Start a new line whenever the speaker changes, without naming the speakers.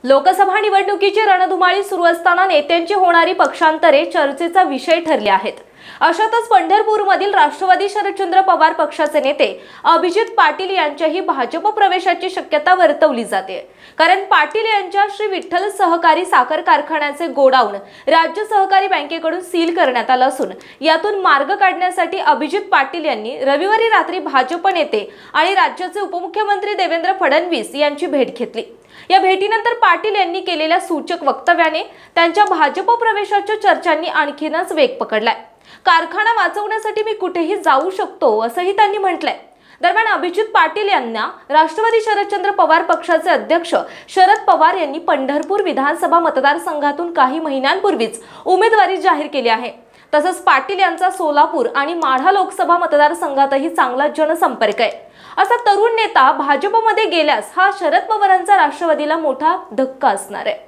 लोकसभा निवडणुकीची रणधुमाळी सुरू असताना नेत्यांची होणारी पक्षांतरे चर्चेचा विषय ठरले आहेत। अशातच पंढरपूरमधील राष्ट्रवादी शरदचंद्र पवार पक्षाचे नेते अभिजित पाटील यांच्याही भाजप प्रवेशाची शक्यता वर्तवली जाते। कारण पाटील यांच्या श्री विठ्ठल सहकारी साखर कारखान्याचे गोडाऊन राज्य सहकारी बँकेकडून सील करण्यात आले असून यातून मार्ग काढण्यासाठी अभिजित पाटील यांनी रविवारी रात्री भाजप नेते आणि राज्याचे उपमुख्यमंत्री देवेंद्र फडणवीस यांची भेट घेतली। या भेटीनंतर पाटील यांनी केलेल्या सूचक वक्तव्याने त्यांच्या भाजप प्रवेशाच्या चर्चांनी आणखीनच वेग पकडलाय। कारखाना वाचवण्यासाठी मी कुठेही जाऊ शकतो असंही त्यांनी म्हटलंय। दरम्यान अभिजित पाटील यांना राष्ट्रवादी शरदचंद्र पवार पक्षाचे अध्यक्ष शरद पवार यांनी पंढरपूर विधानसभा मतदारसंघातून काही महिन्यांपूर्वीच उमेदवारी जाहीर केली आहे। तसंच पाटील यांचा सोलापूर आणि माढा लोकसभा मतदारसंघातही चांगला जनसंपर्क आहे। असा तरुण नेता भाजपमध्ये गेल्यास हा शरद पवारांचा राष्ट्रवादीला मोठा धक्का असणार आहे।